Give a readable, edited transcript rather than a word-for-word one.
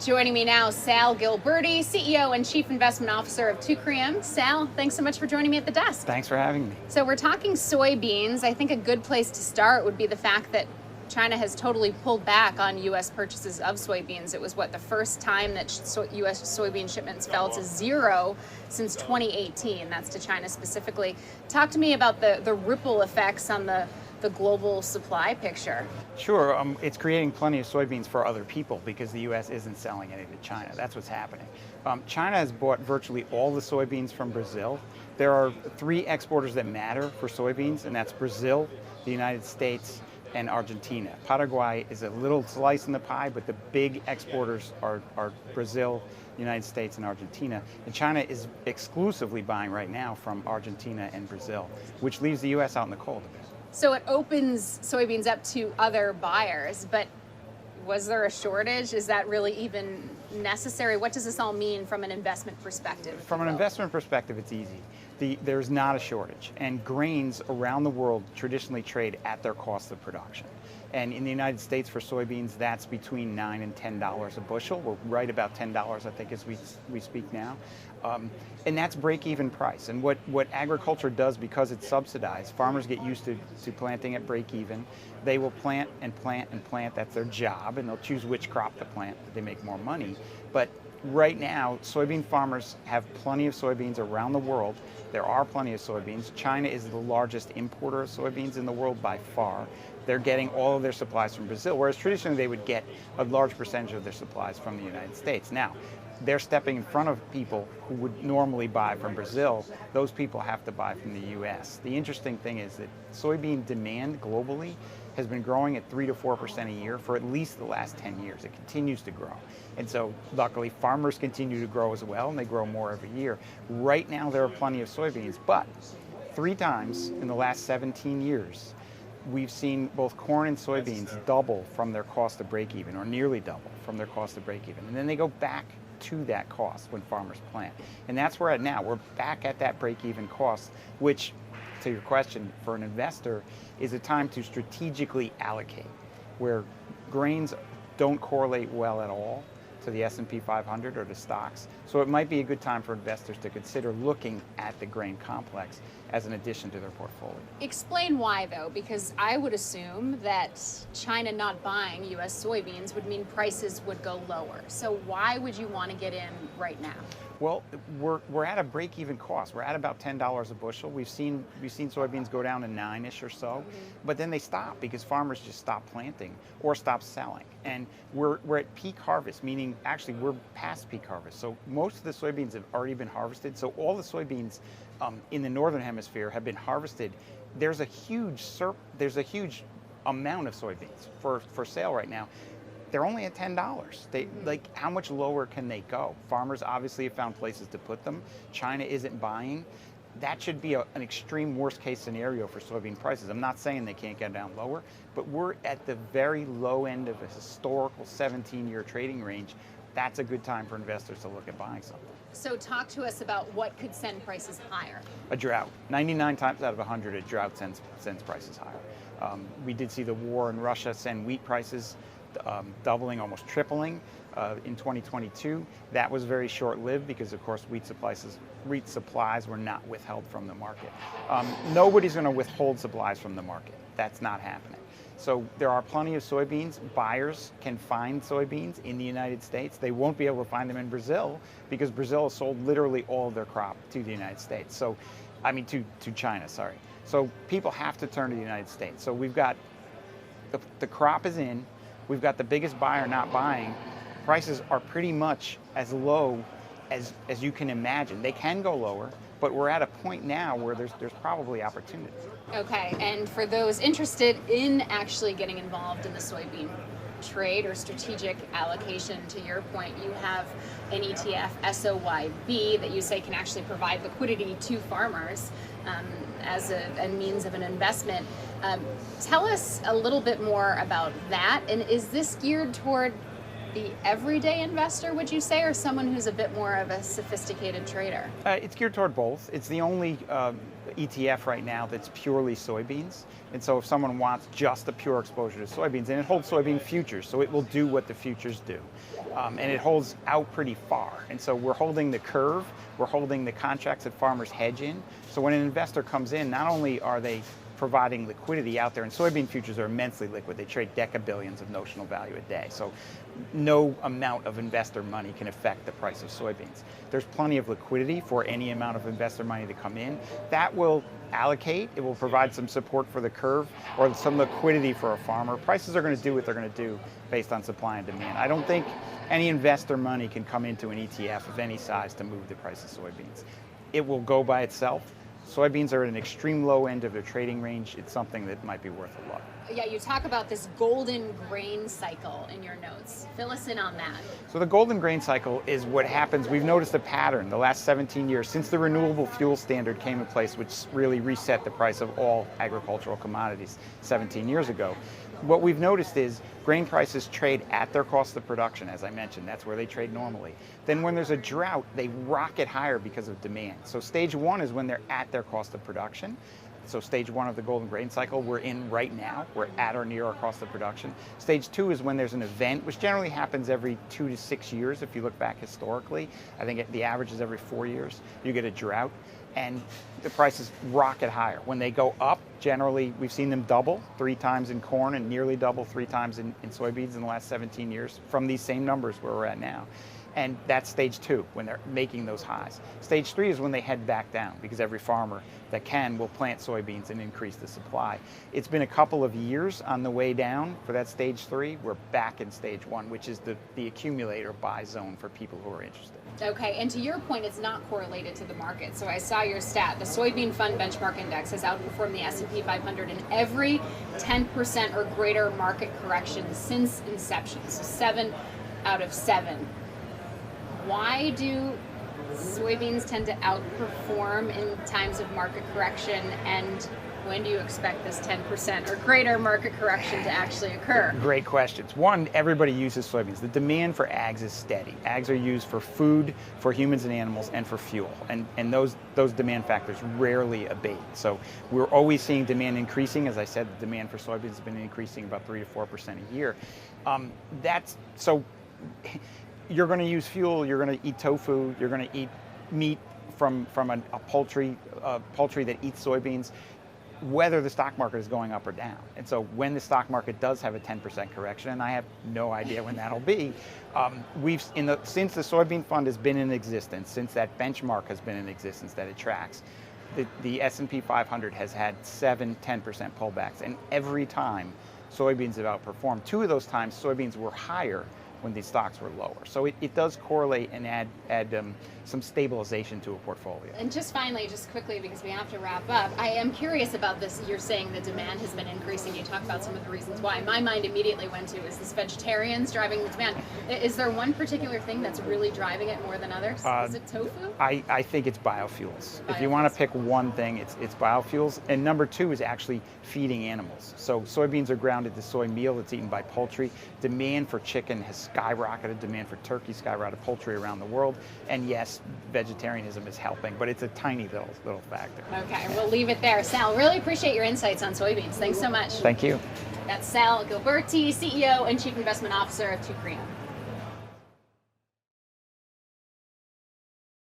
Joining me now, Sal Gilbertie, CEO and Chief Investment Officer of Teucrium. Sal, thanks so much for joining me at the desk. Thanks for having me. So we're talking soybeans. I think a good place to start would be the fact that China has totally pulled back on U.S. purchases of soybeans. It was, the first time that U.S. soybean shipments fell to zero since 2018. That's to China specifically. Talk to me about the ripple effects on the global supply picture. Sure, it's creating plenty of soybeans for other people because the U.S. isn't selling any to China. That's what's happening. China has bought virtually all the soybeans from Brazil. There are three exporters that matter for soybeans, and that's Brazil, the United States, and Argentina. Paraguay is a little slice in the pie, but the big exporters are Brazil, United States, and Argentina. And China is exclusively buying right now from Argentina and Brazil, which leaves the U.S. out in the cold a bit. So it opens soybeans up to other buyers, but was there a shortage? Is that really even necessary? What does this all mean from an investment perspective? From an investment perspective, it's easy. There's not a shortage, and grains around the world traditionally trade at their cost of production. And in the United States for soybeans, that's between $9 and $10 a bushel. We're right about $10, I think, as we speak now. And that's break-even price. And what agriculture does, because it's subsidized, farmers get used to planting at break-even. They will plant and plant and plant. That's their job, and they'll choose which crop to plant that they make more money. But right now, soybean farmers have plenty of soybeans around the world. There are plenty of soybeans. China is the largest importer of soybeans in the world by far. They're getting all of their supplies from Brazil, whereas traditionally they would get a large percentage of their supplies from the United States. Now, they're stepping in front of people who would normally buy from Brazil. Those people have to buy from the U.S. The interesting thing is that soybean demand globally has been growing at 3 to 4% a year for at least the last 10 years. It continues to grow. And so luckily farmers continue to grow as well, and they grow more every year. Right now there are plenty of soybeans, but 3 times in the last 17 years, we've seen both corn and soybeans double from their cost of break even, or nearly double from their cost of break even. And then they go back to that cost when farmers plant. And that's where we're at now. We're back at that break even cost, which, to your question, for an investor, is a time to strategically allocate, where grains don't correlate well at all to the S&P 500 or to stocks. So it might be a good time for investors to consider looking at the grain complex as an addition to their portfolio. Explain why, though, because I would assume that China not buying U.S. soybeans would mean prices would go lower. So why would you want to get in right now? Well, we're at a break-even cost. We're at about $10 a bushel. We've seen soybeans go down to 9-ish or so, but then they stop because farmers just stop planting or stop selling. And we're at peak harvest, meaning actually we're past peak harvest. So most of the soybeans have already been harvested. So all the soybeans in the northern hemisphere have been harvested. There's a huge amount of soybeans for sale right now. They're only at $10. Like, how much lower can they go? Farmers obviously have found places to put them. China isn't buying. That should be an extreme worst case scenario for soybean prices. I'm not saying they can't get down lower, but we're at the very low end of a historical 17-year trading range. That's a good time for investors to look at buying something. So talk to us about what could send prices higher. A drought. 99 times out of 100, a drought sends prices higher. We did see the war in Russia send wheat prices doubling, almost tripling in 2022. That was very short-lived because, of course, wheat supplies were not withheld from the market. Nobody's going to withhold supplies from the market. That's not happening. So there are plenty of soybeans. Buyers can find soybeans in the United States. They won't be able to find them in Brazil because Brazil has sold literally all of their crop to the United States. So, I mean, to China, sorry. So people have to turn to the United States. So we've got the crop is in. We've got the biggest buyer not buying. Prices are pretty much as low as you can imagine. They can go lower, but we're at a point now where there's probably opportunity. Okay, and for those interested in actually getting involved in the soybean trade or strategic allocation, to your point, you have an ETF, SOYB, that you say can actually provide liquidity to farmers as a means of an investment. Tell us a little bit more about that, and is this geared toward the everyday investor, would you say, or someone who's a bit more of a sophisticated trader? It's geared toward both. It's the only ETF right now that's purely soybeans. And so if someone wants just a pure exposure to soybeans, and it holds soybean futures, so it will do what the futures do. And it holds out pretty far. And so we're holding the curve, we're holding the contracts that farmers hedge in. So when an investor comes in, not only are they providing liquidity out there, and soybean futures are immensely liquid. They trade decabillions of notional value a day. So no amount of investor money can affect the price of soybeans. There's plenty of liquidity for any amount of investor money to come in. That will allocate, it will provide some support for the curve or some liquidity for a farmer. Prices are going to do what they're going to do based on supply and demand. I don't think any investor money can come into an ETF of any size to move the price of soybeans. It will go by itself. Soybeans are at an extreme low end of their trading range. It's something that might be worth a lot. Yeah, you talk about this golden grain cycle in your notes. Fill us in on that. So the golden grain cycle is what happens. We've noticed a pattern the last 17 years since the renewable fuel standard came in place, which really reset the price of all agricultural commodities 17 years ago. What we've noticed is grain prices trade at their cost of production, as I mentioned. That's where they trade normally. Then when there's a drought, they rocket higher because of demand. So stage one is when they're at their cost of production. So stage one of the golden grain cycle we're in right now. We're at or near our cost of production. Stage two is when there's an event, which generally happens every 2 to 6 years if you look back historically. I think the average is every 4 years. You get a drought and the prices rocket higher. When they go up, generally we've seen them double 3 times in corn and nearly double 3 times in soybeans in the last 17 years from these same numbers where we're at now. And that's stage two, when they're making those highs. Stage three is when they head back down, because every farmer that can will plant soybeans and increase the supply. It's been a couple of years on the way down for that stage three. We're back in stage one, which is the accumulator buy zone for people who are interested. Okay, and to your point, it's not correlated to the market. So I saw your stat. The soybean fund benchmark index has outperformed the S&P 500 in every 10% or greater market correction since inception. So 7 out of 7. Why do soybeans tend to outperform in times of market correction, and when do you expect this 10% or greater market correction to actually occur? Great questions. One, everybody uses soybeans. The demand for ags is steady. Ags are used for food, for humans and animals, and for fuel. And those demand factors rarely abate. So we're always seeing demand increasing. As I said, the demand for soybeans has been increasing about 3 to 4% a year. You're going to use fuel, you're going to eat tofu, you're going to eat meat from a poultry that eats soybeans, whether the stock market is going up or down. And so when the stock market does have a 10% correction, and I have no idea when that'll be, since the soybean fund has been in existence, since that benchmark has been in existence that it tracks, the S&P 500 has had 10% pullbacks, and every time soybeans have outperformed. 2 of those times soybeans were higher when these stocks were lower. So it does correlate and add some stabilization to a portfolio. And just finally, just quickly, because we have to wrap up, I am curious about this. You're saying the demand has been increasing. You talk about some of the reasons why. My mind immediately went to, is this vegetarians driving the demand? Is there one particular thing that's really driving it more than others? Is it tofu? I think it's biofuels. If you want to pick one thing, it's biofuels. And number 2 is actually feeding animals. So soybeans are ground into soy meal that's eaten by poultry. Demand for chicken has skyrocketed. Demand for turkey skyrocketed, poultry around the world. And yes, vegetarianism is helping, but it's a tiny little factor. Okay, we'll leave it there. Sal, really appreciate your insights on soybeans. Thanks so much. Thank you. That's Sal Gilbertie, CEO and Chief Investment Officer of Teucrium.